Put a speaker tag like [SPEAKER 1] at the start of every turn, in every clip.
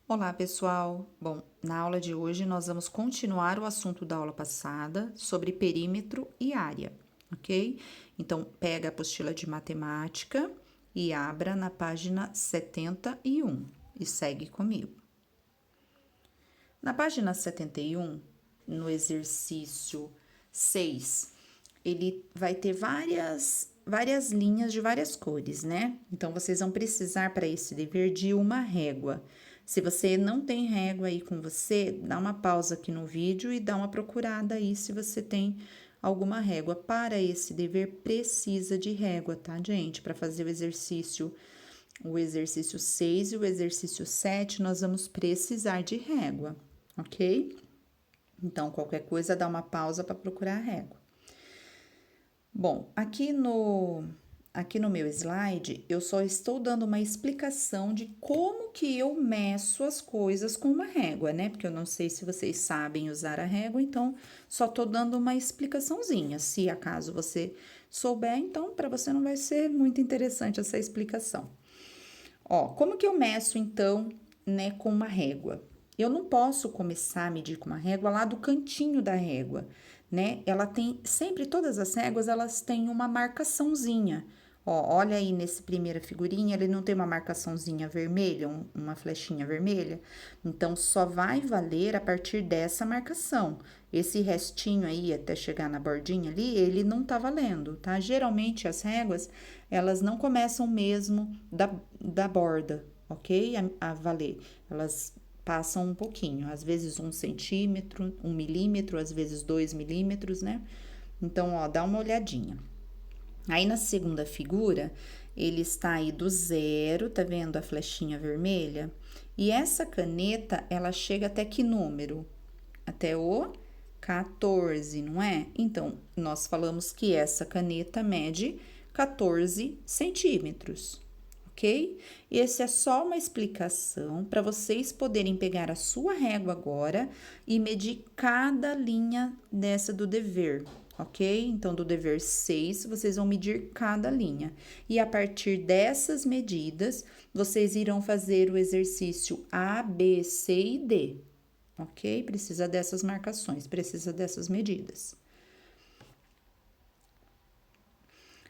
[SPEAKER 1] Olá, pessoal! Bom, na aula de hoje nós vamos continuar o assunto da aula passada sobre perímetro e área, ok? Então, pega a apostila de matemática e abra na página 71 e segue comigo. Na página 71, no exercício 6, ele vai ter várias linhas de várias cores, né? Então, vocês vão precisar para esse dever de uma régua. Se você não tem régua aí com você, dá uma pausa aqui no vídeo e dá uma procurada aí se você tem alguma régua. Para esse dever, precisa de régua, tá, gente? Para fazer o exercício 6 e o exercício 7, nós vamos precisar de régua, ok? Então, qualquer coisa, dá uma pausa para procurar a régua. Bom, aqui no meu slide, eu só estou dando uma explicação de como que eu meço as coisas com uma régua, né? Porque eu não sei se vocês sabem usar a régua, então só tô dando uma explicaçãozinha. Se acaso você souber, então para você não vai ser muito interessante essa explicação. Ó, como que eu meço então, né, com uma régua? Eu não posso começar a medir com uma régua lá do cantinho da régua, né? Ela tem, sempre todas as réguas, elas têm uma marcaçãozinha. Ó, olha aí nesse primeira figurinha, ele não tem uma marcaçãozinha vermelha, uma flechinha vermelha. Então, só vai valer a partir dessa marcação. Esse restinho aí, até chegar na bordinha ali, ele não tá valendo, tá? Geralmente, as réguas, elas não começam mesmo da borda, ok? A valer. Elas passam um pouquinho, às vezes 1 centímetro, 1 milímetro, às vezes 2 milímetros, né? Então, ó, dá uma olhadinha. Aí na segunda figura, ele está aí do zero, tá vendo a flechinha vermelha? E essa caneta, ela chega até que número? Até o 14, não é? Então, nós falamos que essa caneta mede 14 centímetros, ok? Esse é só uma explicação para vocês poderem pegar a sua régua agora e medir cada linha dessa do dever, ok? Então, do dever 6, vocês vão medir cada linha. E a partir dessas medidas, vocês irão fazer o exercício A, B, C e D, ok? Precisa dessas marcações, precisa dessas medidas.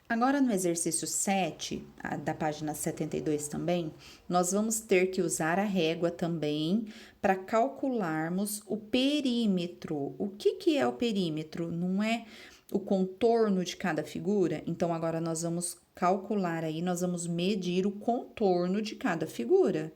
[SPEAKER 1] Agora, no exercício 7, da página 72 também, nós vamos ter que usar a régua também para calcularmos o perímetro. O que é o perímetro? Não é o contorno de cada figura? Então, agora nós vamos calcular aí, nós vamos medir o contorno de cada figura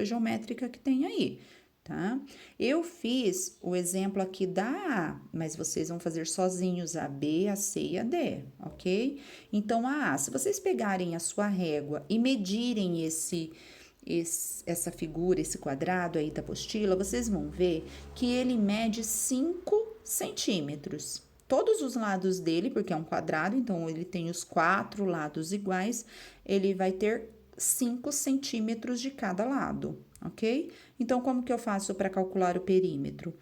[SPEAKER 1] geométrica que tem aí, tá? Eu fiz o exemplo aqui da A, mas vocês vão fazer sozinhos a B, a C e a D, ok? Então, a A, se vocês pegarem a sua régua e medirem essa figura, esse quadrado aí da apostila, vocês vão ver que ele mede 5 centímetros. Todos os lados dele, porque é um quadrado, então ele tem os 4 lados iguais, ele vai ter 5 centímetros de cada lado, ok? Então, como que eu faço para calcular o perímetro?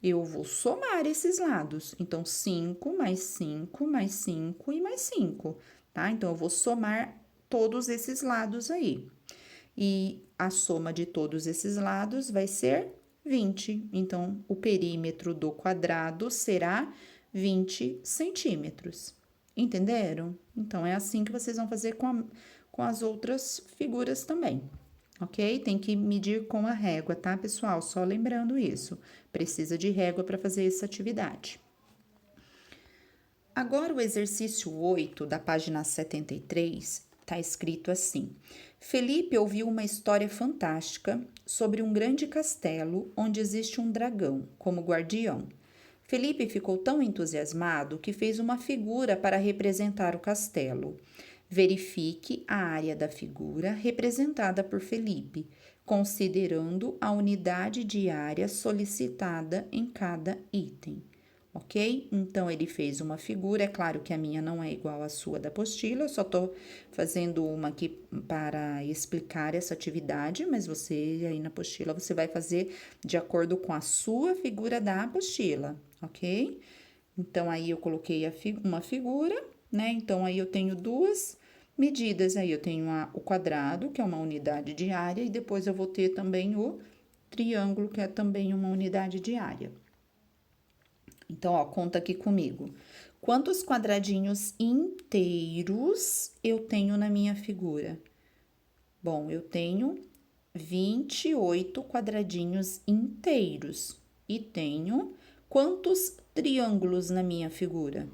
[SPEAKER 1] Eu vou somar esses lados. Então, 5 mais 5 mais 5 e mais 5, tá? Então, eu vou somar todos esses lados aí. E a soma de todos esses lados vai ser 20. Então, o perímetro do quadrado será 20 centímetros. Entenderam? Então, é assim que vocês vão fazer com as outras figuras também, ok? Tem que medir com a régua, tá, pessoal? Só lembrando isso. Precisa de régua para fazer essa atividade. Agora, o exercício 8, da página 73, está escrito assim: Felipe ouviu uma história fantástica sobre um grande castelo onde existe um dragão como guardião. Felipe ficou tão entusiasmado que fez uma figura para representar o castelo. Verifique a área da figura representada por Felipe, considerando a unidade de área solicitada em cada item. Ok? Então, ele fez uma figura. É claro que a minha não é igual à sua da apostila, eu só tô fazendo uma aqui para explicar essa atividade, mas você aí na apostila você vai fazer de acordo com a sua figura da apostila, ok? Então, aí eu coloquei uma figura, né? Então, aí eu tenho duas medidas aí. Eu tenho o quadrado, que é uma unidade de área, e depois eu vou ter também o triângulo, que é também uma unidade de área. Então, ó, conta aqui comigo. Quantos quadradinhos inteiros eu tenho na minha figura? Bom, eu tenho 28 quadradinhos inteiros. E tenho quantos triângulos na minha figura?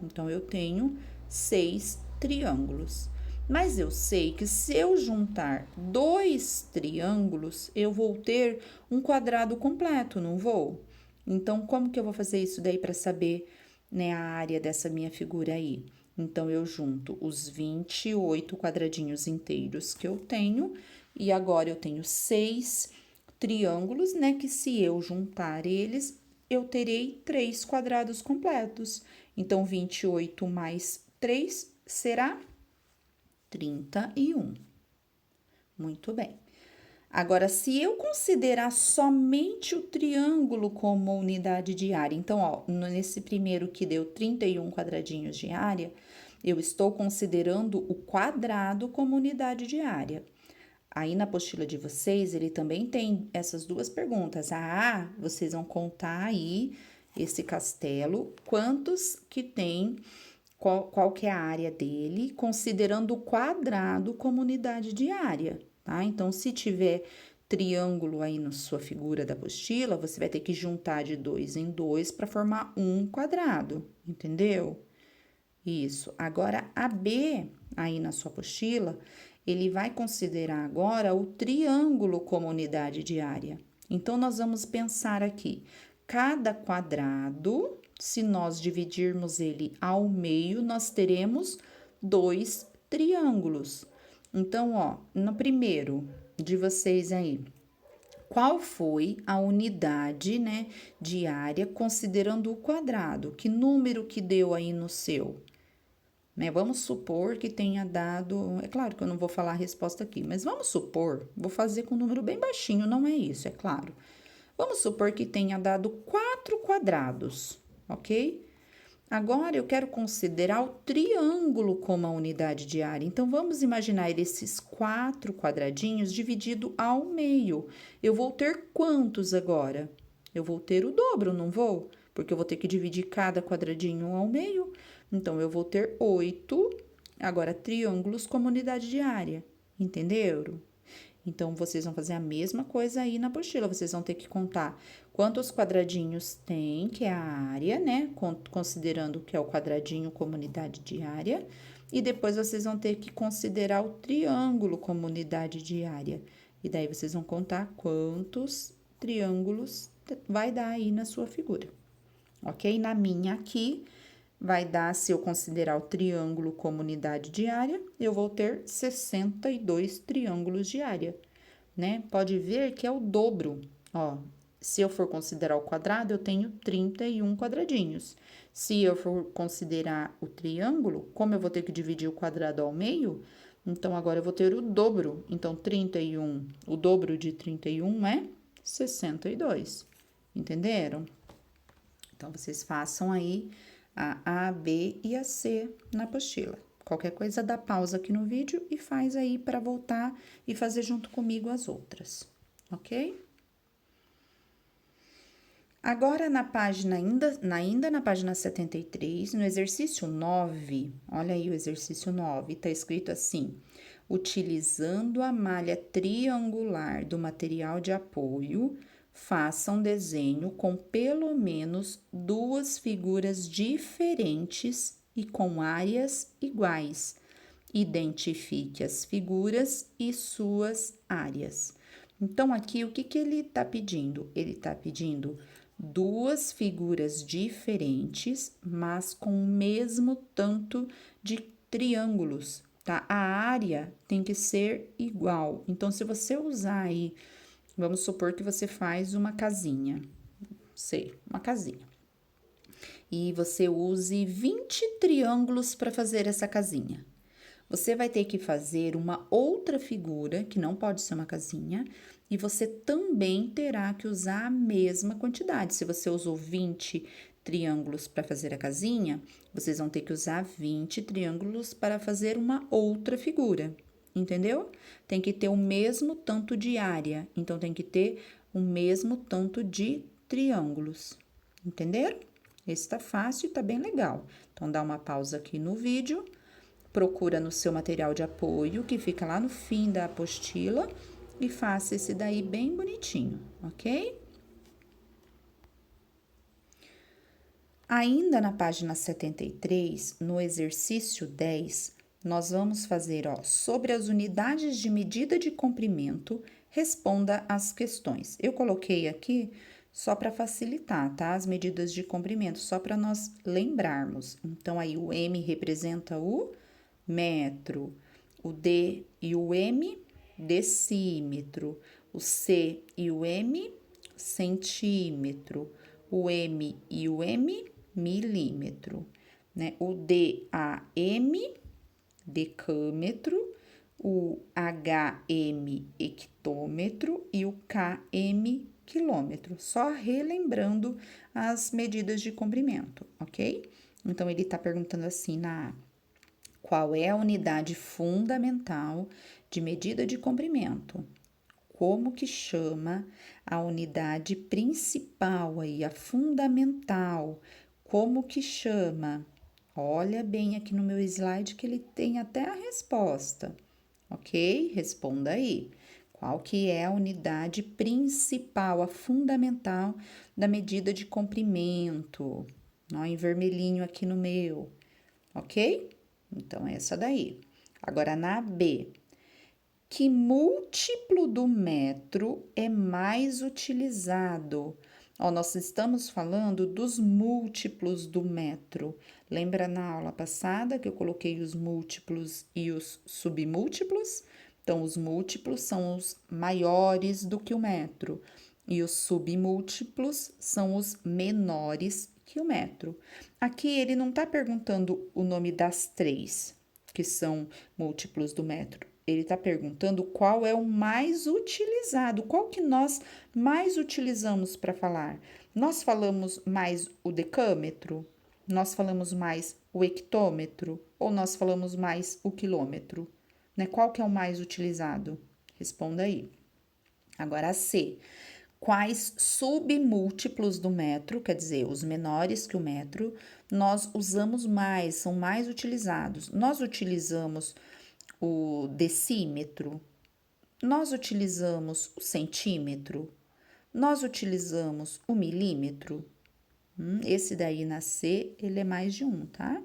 [SPEAKER 1] Então, eu tenho 6 triângulos. Mas eu sei que se eu juntar 2 triângulos, eu vou ter um quadrado completo, não vou? Então, como que eu vou fazer isso daí para saber, né, a área dessa minha figura aí? Então, eu junto os 28 quadradinhos inteiros que eu tenho, e agora eu tenho 6 triângulos, né, que se eu juntar eles, eu terei 3 quadrados completos. Então, 28 mais 3 será 31. Muito bem. Agora, se eu considerar somente o triângulo como unidade de área, então, ó, nesse primeiro que deu 31 quadradinhos de área, eu estou considerando o quadrado como unidade de área. Aí, na apostila de vocês, ele também tem essas duas perguntas. Vocês vão contar aí esse castelo, quantos que tem, qual que é a área dele, considerando o quadrado como unidade de área, tá? Então, se tiver triângulo aí na sua figura da apostila, você vai ter que juntar de 2 em 2 para formar um quadrado, entendeu? Isso. Agora, a B, aí na sua apostila, ele vai considerar agora o triângulo como unidade de área. Então, nós vamos pensar aqui, cada quadrado, se nós dividirmos ele ao meio, nós teremos 2 triângulos. Então, ó, no primeiro de vocês aí, qual foi a unidade, né, de área considerando o quadrado? Que número que deu aí no seu? Né? Vamos supor que tenha dado. É claro que eu não vou falar a resposta aqui, mas vamos supor, vou fazer com um número bem baixinho, não é isso, é claro. Vamos supor que tenha dado 4 quadrados, ok? Agora eu quero considerar o triângulo como a unidade de área. Então, vamos imaginar esses 4 quadradinhos dividido ao meio. Eu vou ter quantos agora? Eu vou ter o dobro, não vou? Porque eu vou ter que dividir cada quadradinho ao meio. Então, eu vou ter 8, agora, triângulos como unidade de área. Entenderam? Então, vocês vão fazer a mesma coisa aí na apostila. Vocês vão ter que contar quantos quadradinhos tem, que é a área, né? Considerando que é o quadradinho como unidade de área. E depois, vocês vão ter que considerar o triângulo como unidade de área. E daí, vocês vão contar quantos triângulos vai dar aí na sua figura. Ok? Na minha aqui, vai dar, se eu considerar o triângulo como unidade de área, eu vou ter 62 triângulos de área, né? Pode ver que é o dobro, ó. Se eu for considerar o quadrado, eu tenho 31 quadradinhos. Se eu for considerar o triângulo, como eu vou ter que dividir o quadrado ao meio, então agora eu vou ter o dobro. Então, 31, o dobro de 31 é 62. Entenderam? Então, vocês façam aí a A, B e a C na apostila. Qualquer coisa, dá pausa aqui no vídeo e faz aí para voltar e fazer junto comigo as outras, ok? Agora, na página, ainda na página 73, no exercício 9, olha aí o exercício 9, tá escrito assim: utilizando a malha triangular do material de apoio, faça um desenho com pelo menos 2 figuras diferentes e com áreas iguais. Identifique as figuras e suas áreas. Então, aqui, o que ele está pedindo? Ele está pedindo 2 figuras diferentes, mas com o mesmo tanto de triângulos, tá? A área tem que ser igual. Então, se você usar aí, vamos supor que você faz uma casinha, uma casinha. E você use 20 triângulos para fazer essa casinha. Você vai ter que fazer uma outra figura, que não pode ser uma casinha, e você também terá que usar a mesma quantidade. Se você usou 20 triângulos para fazer a casinha, vocês vão ter que usar 20 triângulos para fazer uma outra figura, entendeu? Tem que ter o mesmo tanto de área, então tem que ter o mesmo tanto de triângulos, entenderam? Esse tá fácil e tá bem legal. Então, dá uma pausa aqui no vídeo, procura no seu material de apoio, que fica lá no fim da apostila, e faça esse daí bem bonitinho, ok? Ainda na página 73, no exercício 10, nós vamos fazer, ó, sobre as unidades de medida de comprimento, responda as questões. Eu coloquei aqui só para facilitar, tá? As medidas de comprimento, só para nós lembrarmos. Então, aí o M representa o metro, o D e o M, decímetro, o C e o M, centímetro, o M e o M, milímetro, né? O DAM, decâmetro, o HM, hectômetro e o KM, quilômetro. Só relembrando as medidas de comprimento, ok? Então, ele tá perguntando assim na A: qual é a unidade fundamental de medida de comprimento? Como que chama a unidade principal aí, a fundamental? Como que chama? Olha bem aqui no meu slide que ele tem até a resposta, ok? Responda aí. Qual que é a unidade principal, a fundamental da medida de comprimento? Ó, em vermelhinho aqui no meu, ok? Então, essa daí. Agora, na B, que múltiplo do metro é mais utilizado? Ó, nós estamos falando dos múltiplos do metro. Lembra na aula passada que eu coloquei os múltiplos e os submúltiplos? Então, os múltiplos são os maiores do que o metro e os submúltiplos são os menores que o metro. Aqui ele não está perguntando o nome das três, que são múltiplos do metro. Ele está perguntando qual é o mais utilizado, qual que nós mais utilizamos para falar. Nós falamos mais o decâmetro? Nós falamos mais o hectômetro? Ou nós falamos mais o quilômetro? Né? Qual que é o mais utilizado? Responda aí. Agora, a C. Quais submúltiplos do metro, quer dizer, os menores que o metro, nós usamos mais, são mais utilizados? Nós utilizamos o decímetro, nós utilizamos o centímetro, nós utilizamos o milímetro. Esse daí na C, ele é mais de um, tá?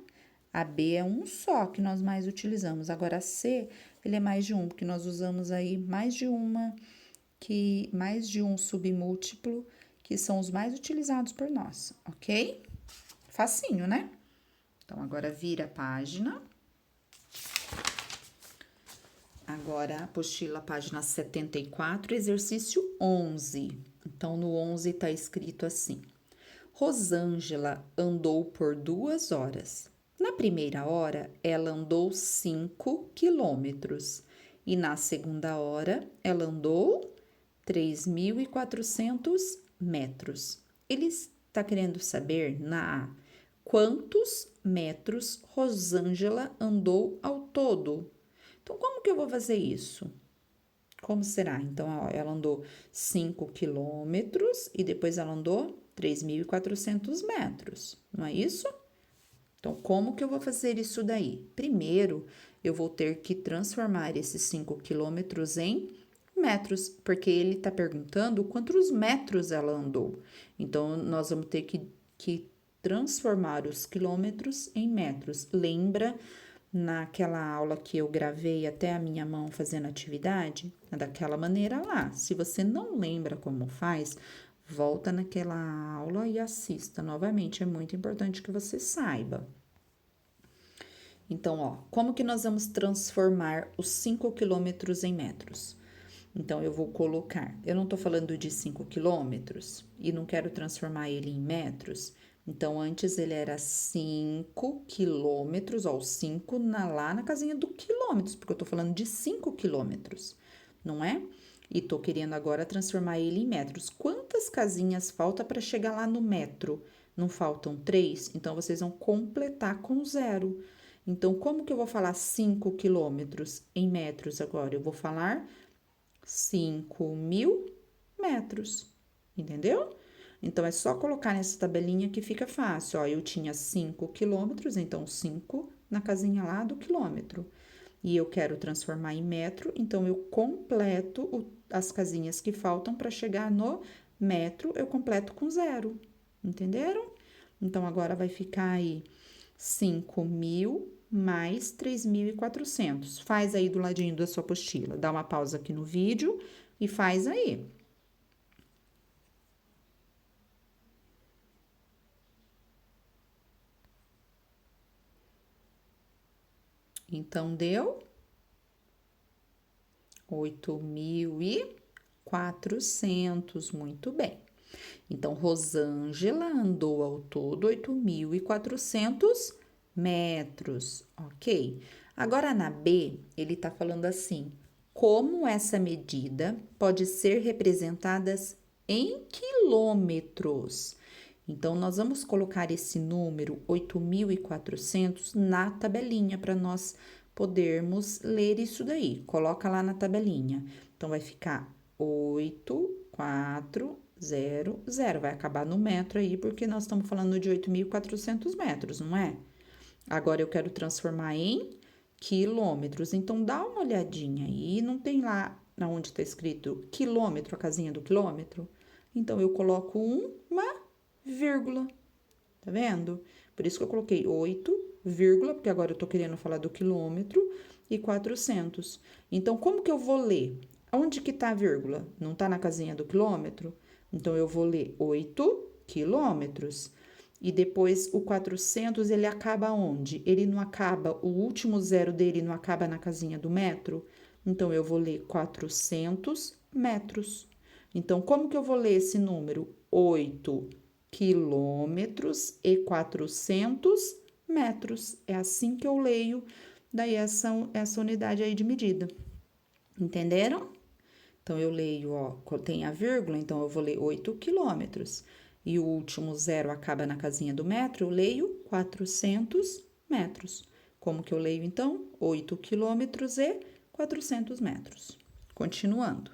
[SPEAKER 1] A B é um só que nós mais utilizamos. Agora, a C, ele é mais de um, porque nós usamos aí mais de um submúltiplo, que são os mais utilizados por nós, ok? Facinho, né? Então, agora vira a página. Agora, a apostila, página 74, exercício 11. Então, no 11 tá escrito assim: Rosângela andou por 2 horas. Na primeira hora, ela andou 5 quilômetros. E na segunda hora, ela andou 3.400 metros. Ele está querendo saber, na A, quantos metros Rosângela andou ao todo. Então, como que eu vou fazer isso? Como será? Então, ó, ela andou 5 quilômetros e depois ela andou 3.400 metros, não é isso? Então, como que eu vou fazer isso daí? Primeiro, eu vou ter que transformar esses 5 quilômetros em metros, porque ele está perguntando quantos metros ela andou. Então, nós vamos ter que transformar os quilômetros em metros. Lembra naquela aula que eu gravei até a minha mão fazendo atividade? É daquela maneira lá. Se você não lembra como faz, volta naquela aula e assista novamente. É muito importante que você saiba. Então, ó, como que nós vamos transformar os 5 quilômetros em metros? Então, eu vou colocar, eu não tô falando de 5 quilômetros e não quero transformar ele em metros. Então, antes ele era 5 quilômetros, ó, o 5 lá na casinha do quilômetros, porque eu tô falando de 5 quilômetros, não é? E tô querendo agora transformar ele em metros. Quantas casinhas falta para chegar lá no metro? Não faltam 3? Então, vocês vão completar com 0. Então, como que eu vou falar 5 quilômetros em metros agora? Eu vou falar 5.000 metros, entendeu? Então, é só colocar nessa tabelinha que fica fácil. Ó, eu tinha 5 quilômetros, então 5 na casinha lá do quilômetro. E eu quero transformar em metro, então eu completo as casinhas que faltam para chegar no metro, eu completo com 0, entenderam? Então, agora vai ficar aí 5.000 mais 3.400. Faz aí do ladinho da sua apostila. Dá uma pausa aqui no vídeo e faz aí. Então, deu 8.400, muito bem. Então, Rosângela andou ao todo 8.400 metros, ok? Agora, na B, ele tá falando assim, como essa medida pode ser representada em quilômetros? Então, nós vamos colocar esse número 8.400 na tabelinha para nós podermos ler isso daí. Coloca lá na tabelinha. Então, vai ficar 8.400. Vai acabar no metro aí, porque nós estamos falando de 8.400 metros, não é? Agora, eu quero transformar em quilômetros. Então, dá uma olhadinha aí. Não tem lá onde está escrito quilômetro, a casinha do quilômetro? Então, eu coloco uma vírgula, tá vendo? Por isso que eu coloquei 8, vírgula, porque agora eu tô querendo falar do quilômetro, e 400. Então, como que eu vou ler? Onde que tá a vírgula? Não tá na casinha do quilômetro? Então, eu vou ler 8 quilômetros. E depois, o 400, ele acaba onde? Ele não acaba, o último zero dele não acaba na casinha do metro? Então, eu vou ler 400 metros. Então, como que eu vou ler esse número? 8 quilômetros e 400 metros. É assim que eu leio daí essa unidade aí de medida. Entenderam? Então, eu leio, ó, tem a vírgula, então eu vou ler 8 quilômetros. E o último zero acaba na casinha do metro, eu leio 400 metros. Como que eu leio, então? 8 quilômetros e 400 metros. Continuando.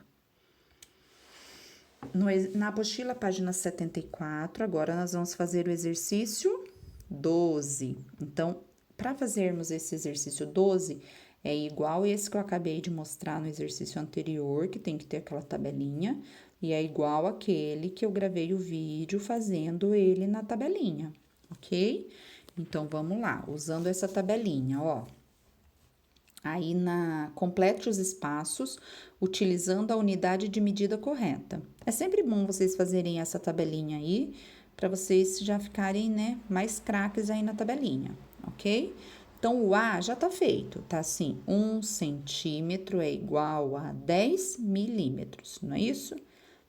[SPEAKER 1] Na apostila, página 74, agora nós vamos fazer o exercício 12. Então, para fazermos esse exercício 12, é igual esse que eu acabei de mostrar no exercício anterior, que tem que ter aquela tabelinha, e é igual aquele que eu gravei o vídeo fazendo ele na tabelinha, ok? Então, vamos lá, usando essa tabelinha, ó. Aí, complete os espaços, utilizando a unidade de medida correta. É sempre bom vocês fazerem essa tabelinha aí, para vocês já ficarem, né, mais craques aí na tabelinha, ok? Então, o A já tá feito, tá assim, 1 centímetro é igual a 10 milímetros, não é isso?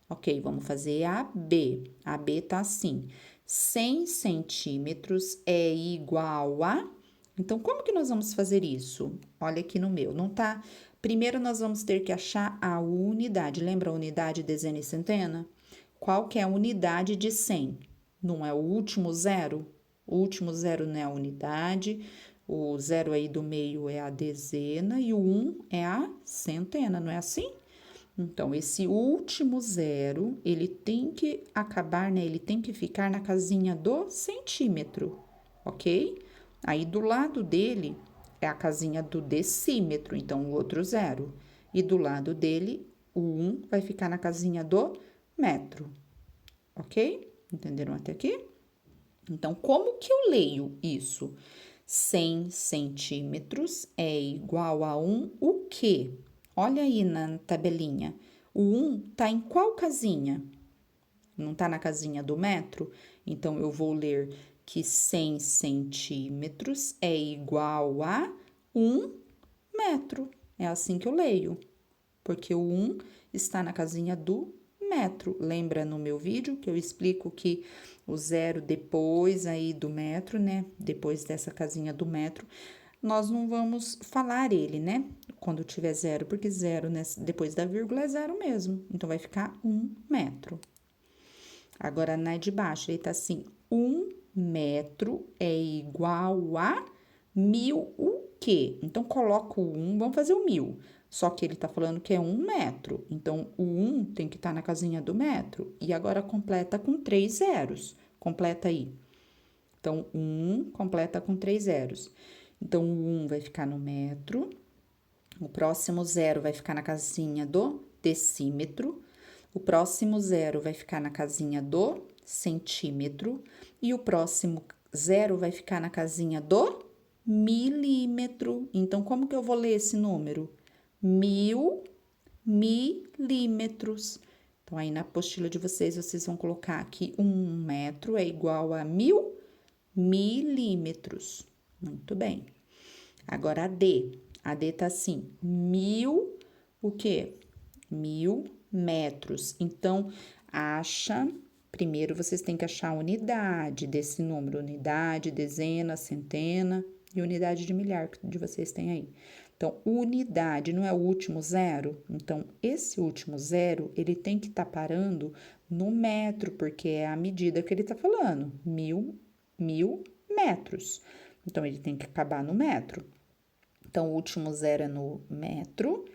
[SPEAKER 1] Ok, vamos fazer a B. A B tá assim, 100 centímetros é igual a... Então, como que nós vamos fazer isso? Olha aqui no meu, não tá? Primeiro, nós vamos ter que achar a unidade. Lembra a unidade, dezena e centena? Qual que é a unidade de 100? Não é o último zero? O último zero não é a unidade, o zero aí do meio é a dezena e o 1 é a centena, não é assim? Então, esse último zero, ele tem que acabar, né? Ele tem que ficar na casinha do centímetro, ok? Aí, do lado dele, é a casinha do decímetro, então, o outro zero. E do lado dele, o 1 vai ficar na casinha do metro, ok? Entenderam até aqui? Então, como que eu leio isso? 100 centímetros é igual a o quê? Olha aí na tabelinha. O 1 tá em qual casinha? Não tá na casinha do metro? Então, eu vou ler que 100 centímetros é igual a 1 metro. É assim que eu leio, porque o 1 está na casinha do metro. Lembra no meu vídeo que eu explico que o zero depois aí do metro, né? Depois dessa casinha do metro, nós não vamos falar ele, né? Quando tiver zero, porque zero, né, depois da vírgula é zero mesmo. Então, vai ficar 1 metro. Agora, na de baixo, ele tá assim, 1 metro é igual a 1000 o quê? Então, coloca o 1, vamos fazer o 1000. Só que ele tá falando que é 1 metro. Então, o 1 tem que estar na casinha do metro. E agora, completa com 3 zeros. Completa aí. Então, 1 completa com 3 zeros. Então, o 1 vai ficar no metro. O próximo zero vai ficar na casinha do decímetro. O próximo zero vai ficar na casinha do centímetro. E o próximo zero vai ficar na casinha do milímetro. Então, como que eu vou ler esse número? 1000 milímetros. Então, aí na apostila de vocês, vocês vão colocar que 1 metro é igual a 1000 milímetros. Muito bem. Agora, a D. A D tá assim, 1000, o quê? 1000 metros. Então, primeiro vocês têm que achar a unidade desse número. Unidade, dezena, centena e unidade de milhar que vocês têm aí. Então, unidade não é o último zero? Então, esse último zero, ele tem que estar parando no metro, porque é a medida que ele tá falando. 1000 metros. Então, ele tem que acabar no metro. Então, o último zero é no metro,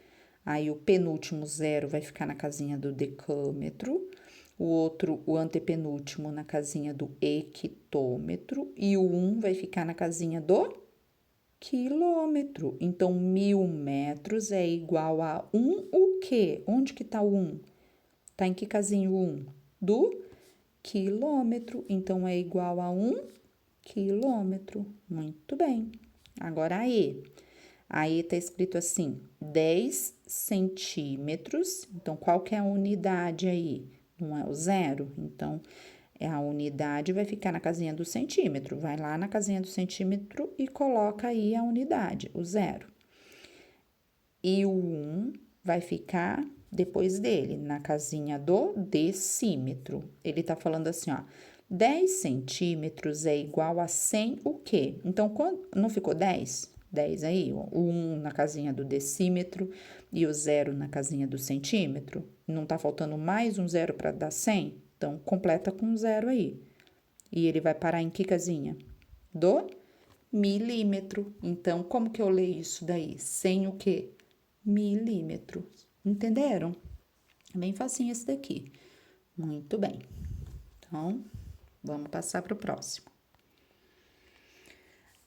[SPEAKER 1] aí o penúltimo zero vai ficar na casinha do decâmetro, o antepenúltimo na casinha do hectômetro e o 1 vai ficar na casinha do quilômetro. Então, 1000 metros é igual a 1 o quê? Onde que tá o 1? Tá em que casinha o 1? Do quilômetro. Então, é igual a 1 quilômetro. Muito bem. Agora, a E. Aí tá escrito assim, 10 centímetros. Então, qual que é a unidade aí? Não é o zero? Então, a unidade vai ficar na casinha do centímetro. Vai lá na casinha do centímetro e coloca aí a unidade, o zero. E o 1 vai ficar depois dele, na casinha do decímetro. Ele tá falando assim, ó, 10 centímetros é igual a 100 o quê? Então, não ficou 10? 10 aí, o 1 na casinha do decímetro e o 0 na casinha do centímetro. Não tá faltando mais um zero para dar 100? Então, completa com um zero aí. E ele vai parar em que casinha? Do milímetro. Então, como que eu leio isso daí? 100 o quê? Milímetro. Entenderam? É bem facinho esse daqui. Muito bem. Então, vamos passar para o próximo.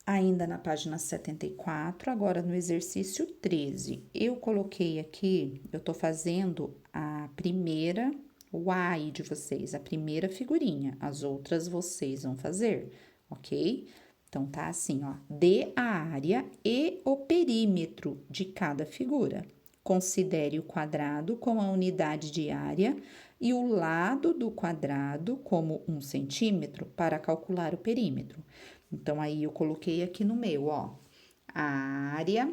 [SPEAKER 1] Ainda na página 74, agora no exercício 13, eu coloquei aqui, eu tô fazendo a primeira, o A aí de vocês, a primeira figurinha, as outras vocês vão fazer, ok? Então, tá assim, ó, dê a área e o perímetro de cada figura. Considere o quadrado como a unidade de área e o lado do quadrado como 1 centímetro para calcular o perímetro. Então, aí eu coloquei aqui no meu, ó, a área,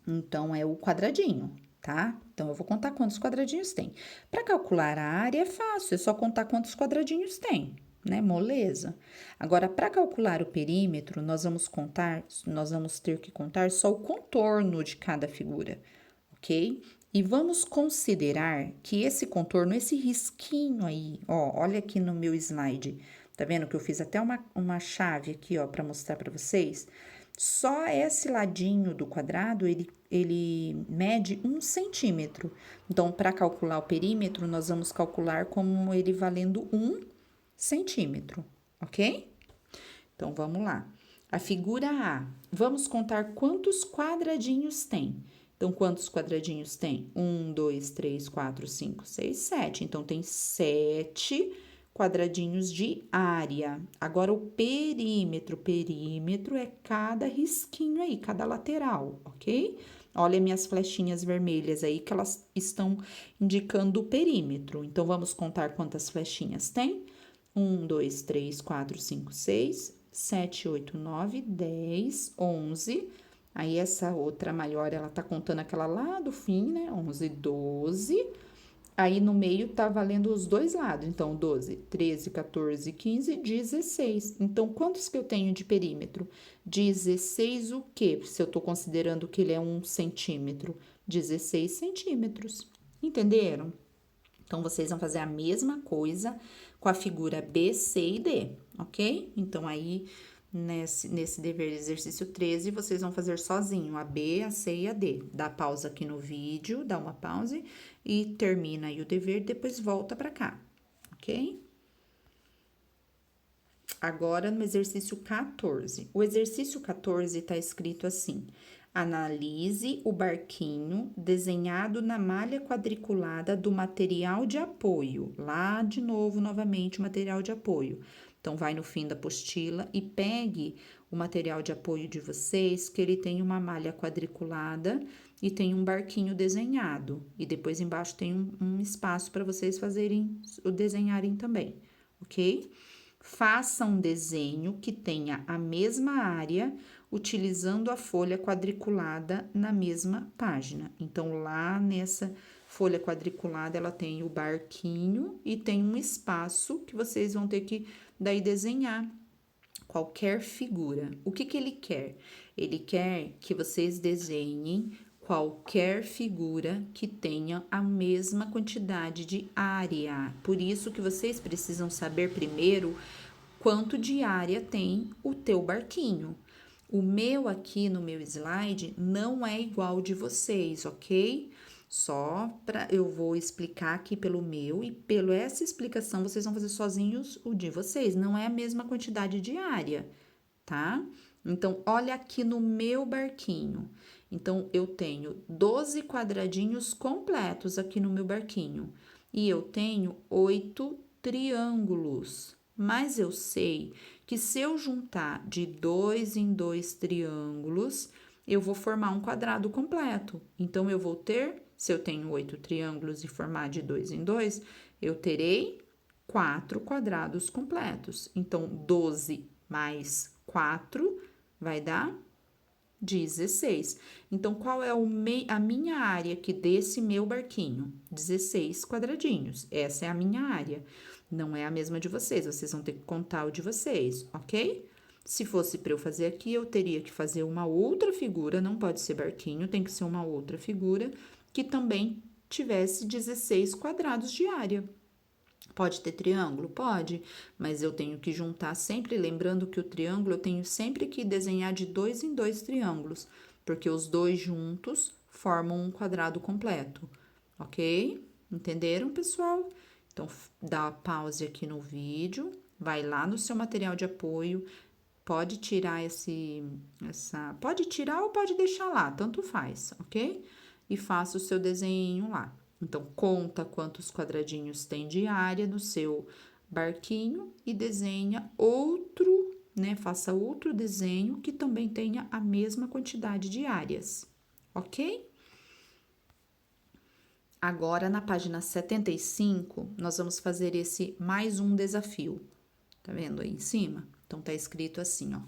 [SPEAKER 1] então é o quadradinho, tá? Então, eu vou contar quantos quadradinhos tem. Para calcular a área é fácil, é só contar quantos quadradinhos tem, né? Moleza. Agora, para calcular o perímetro, nós vamos ter que contar só o contorno de cada figura, ok? E vamos considerar que esse contorno, esse risquinho aí, ó, olha aqui no meu slide, tá vendo que eu fiz até uma chave aqui, ó, para mostrar para vocês? Só esse ladinho do quadrado, ele mede 1 centímetro. Então, para calcular o perímetro, nós vamos calcular como ele valendo 1 centímetro, ok? Então, vamos lá. A figura A, vamos contar quantos quadradinhos tem. Então, quantos quadradinhos tem? 1, 2, 3, 4, 5, 6, 7. Então, tem 7 quadradinhos de área. Agora, o perímetro. Perímetro é cada risquinho aí, cada lateral, ok? Olha minhas flechinhas vermelhas aí, que elas estão indicando o perímetro. Então, vamos contar quantas flechinhas tem? 1, 2, 3, 4, 5, 6, 7, 8, 9, 10, 11. Aí, essa outra maior, ela tá contando aquela lá do fim, né? 11, 12. Aí, no meio, tá valendo os dois lados. Então, 12, 13, 14, 15, 16. Então, quantos que eu tenho de perímetro? 16 o quê? Se eu tô considerando que ele é 1 centímetro. 16 centímetros. Entenderam? Então, vocês vão fazer a mesma coisa com a figura B, C e D, ok? Então, aí, nesse dever exercício 13, vocês vão fazer sozinho a B, a C e a D. Dá pausa aqui no vídeo, dá uma pause e termina aí o dever, depois volta pra cá, ok? Agora, no exercício 14. O exercício 14 tá escrito assim: analise o barquinho desenhado na malha quadriculada do material de apoio. Lá, de novo, novamente, o material de apoio. Então, vai no fim da apostila e pegue o material de apoio de vocês, que ele tem uma malha quadriculada e tem um barquinho desenhado. E depois embaixo tem um espaço para vocês desenharem também, ok? Faça um desenho que tenha a mesma área, utilizando a folha quadriculada na mesma página. Então, lá nessa folha quadriculada, ela tem o barquinho e tem um espaço que vocês vão ter que daí desenhar qualquer figura. O que ele quer? Ele quer que vocês desenhem qualquer figura que tenha a mesma quantidade de área. Por isso que vocês precisam saber primeiro quanto de área tem o teu barquinho. O meu aqui no meu slide não é igual de vocês, ok? Só para eu vou explicar aqui pelo meu e pela essa explicação vocês vão fazer sozinhos o de vocês. Não é a mesma quantidade de área, tá? Então, olha aqui no meu barquinho. Então, eu tenho 12 quadradinhos completos aqui no meu barquinho. E eu tenho 8 triângulos. Mas eu sei que se eu juntar de 2 em 2 triângulos, eu vou formar um quadrado completo. Então, eu vou ter, se eu tenho 8 triângulos e formar de 2 em 2, eu terei 4 quadrados completos. Então, 12 mais 4 vai dar 16. Então, qual é a minha área aqui desse meu barquinho? 16 quadradinhos. Essa é a minha área. Não é a mesma de vocês, vocês vão ter que contar o de vocês, ok? Se fosse para eu fazer aqui, eu teria que fazer uma outra figura, não pode ser barquinho, tem que ser uma outra figura que também tivesse 16 quadrados de área. Pode ter triângulo? Pode, mas eu tenho que juntar sempre, lembrando que o triângulo eu tenho sempre que desenhar de 2 em 2 triângulos, porque os dois juntos formam um quadrado completo, ok? Entenderam, pessoal? Então, dá pause aqui no vídeo, vai lá no seu material de apoio, pode tirar pode tirar ou pode deixar lá, tanto faz, ok? E faça o seu desenho lá. Então, conta quantos quadradinhos tem de área no seu barquinho e desenha outro, né? Faça outro desenho que também tenha a mesma quantidade de áreas, ok? Agora, na página 75, nós vamos fazer esse mais um desafio. Tá vendo aí em cima? Então, tá escrito assim, ó.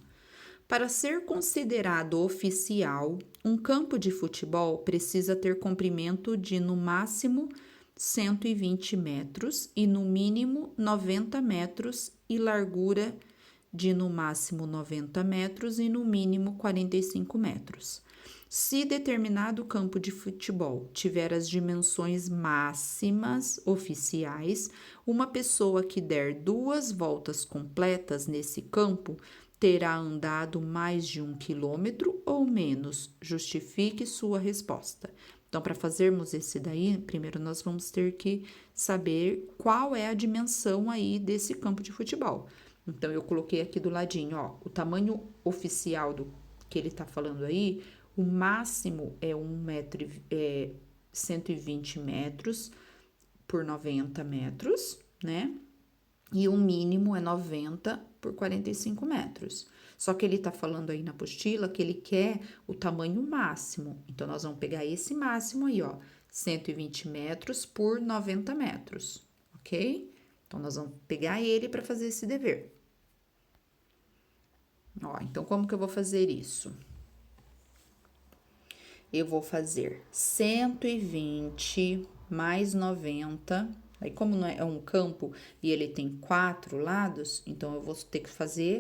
[SPEAKER 1] Para ser considerado oficial, um campo de futebol precisa ter comprimento de, no máximo, 120 metros e, no mínimo, 90 metros e largura de, no máximo, 90 metros e, no mínimo, 45 metros. Se determinado campo de futebol tiver as dimensões máximas oficiais, uma pessoa que der 2 voltas completas nesse campo terá andado mais de 1 quilômetro ou menos. Justifique sua resposta. Então, para fazermos esse daí, primeiro nós vamos ter que saber qual é a dimensão aí desse campo de futebol. Então, eu coloquei aqui do ladinho, ó, o tamanho oficial do que ele tá falando aí, o máximo é 120 metros por 90 metros, né? E o mínimo é 90 por 45 metros. Só que ele tá falando aí na apostila que ele quer o tamanho máximo. Então, nós vamos pegar esse máximo aí, ó, 120 metros por 90 metros, ok? Então, nós vamos pegar ele para fazer esse dever. Ó, então, como que eu vou fazer isso? Eu vou fazer 120 mais 90. Aí, como não é um campo e ele tem 4 lados, então eu vou ter que fazer,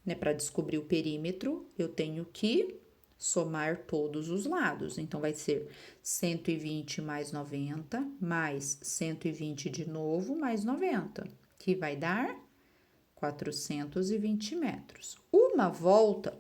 [SPEAKER 1] né, para descobrir o perímetro, eu tenho que somar todos os lados. Então, vai ser 120 mais 90, mais 120 de novo, mais 90, que vai dar 420 metros. Uma volta,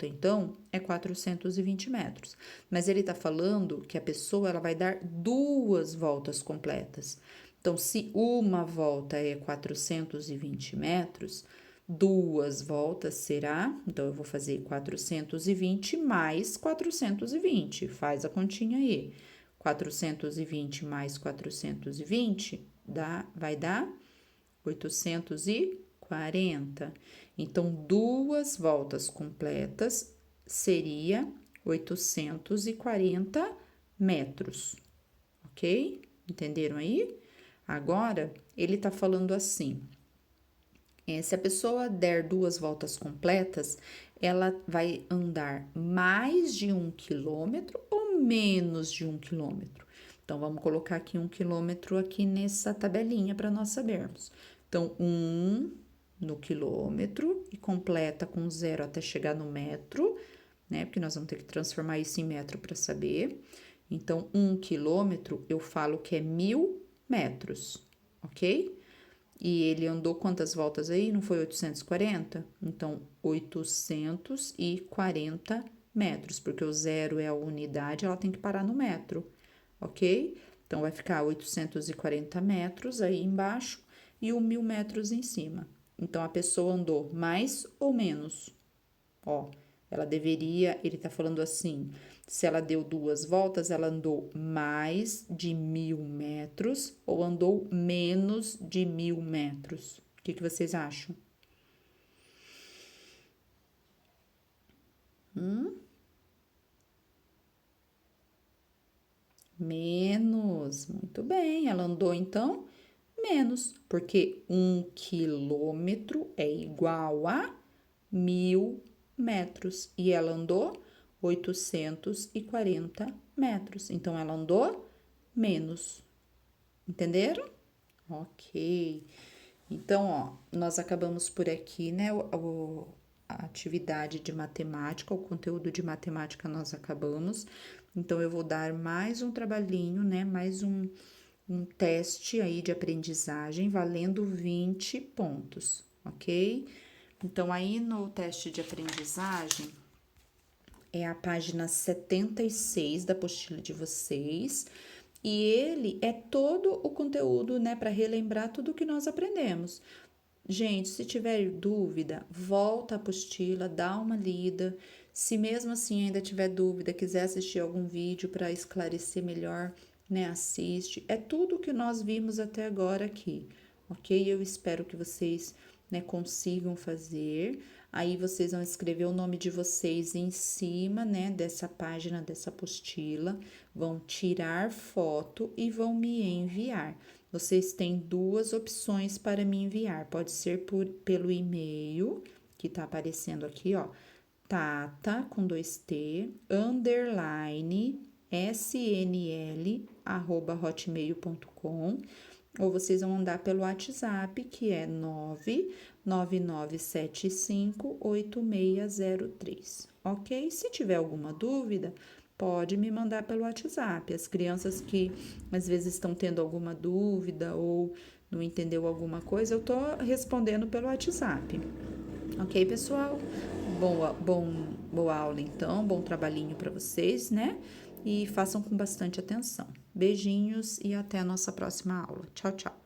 [SPEAKER 1] então, é 420 metros. Mas ele tá falando que a pessoa, ela vai dar 2 voltas completas. Então, se uma volta é 420 metros, 2 voltas será, então, eu vou fazer 420 mais 420, faz a continha aí. 420 mais 420 vai dar 840. Então, 2 voltas completas seria 840 metros, ok? Entenderam aí? Agora, ele tá falando assim, se a pessoa der 2 voltas completas, ela vai andar mais de 1 quilômetro ou menos de 1 quilômetro? Então, vamos colocar aqui 1 quilômetro aqui nessa tabelinha para nós sabermos. Então, 1 no quilômetro e completa com 0 até chegar no metro, né? Porque nós vamos ter que transformar isso em metro para saber. Então, 1 quilômetro, eu falo que é 1000 metros, ok? E ele andou quantas voltas aí? Não foi 840? Então, 840 metros, porque o 0 é a unidade, ela tem que parar no metro, ok? Então, vai ficar 840 metros aí embaixo e 1000 metros em cima. Então, a pessoa andou mais ou menos? Ó, ela deveria, ele tá falando assim, se ela deu 2 voltas, ela andou mais de 1000 metros ou andou menos de 1000 metros? O que vocês acham? Menos, muito bem, ela andou então menos, porque 1 quilômetro é igual a 1000 metros e ela andou 840 metros, então ela andou menos, entenderam? Ok, então, ó, nós acabamos por aqui, né, a atividade de matemática, o conteúdo de matemática nós acabamos, então eu vou dar mais um trabalhinho, né, mais um teste aí de aprendizagem valendo 20 pontos, ok? Então, aí no teste de aprendizagem, é a página 76 da apostila de vocês, e ele é todo o conteúdo, né, para relembrar tudo que nós aprendemos. Gente, se tiver dúvida, volta a apostila, dá uma lida. Se mesmo assim ainda tiver dúvida, quiser assistir algum vídeo para esclarecer melhor, né, assiste. É tudo que nós vimos até agora aqui, ok? Eu espero que vocês, né, consigam fazer. Aí vocês vão escrever o nome de vocês em cima, né, dessa página, dessa apostila, vão tirar foto e vão me enviar. Vocês têm 2 opções para me enviar, pode ser pelo e-mail, que tá aparecendo aqui, ó, tata, com 2t, underline, snl@hotmail.com, ou vocês vão mandar pelo WhatsApp, que é 999758603, ok? Se tiver alguma dúvida, pode me mandar pelo WhatsApp. As crianças que às vezes estão tendo alguma dúvida ou não entendeu alguma coisa, eu tô respondendo pelo WhatsApp. Ok, pessoal? Boa aula, então. Bom trabalhinho para vocês, né? E façam com bastante atenção. Beijinhos e até a nossa próxima aula. Tchau, tchau.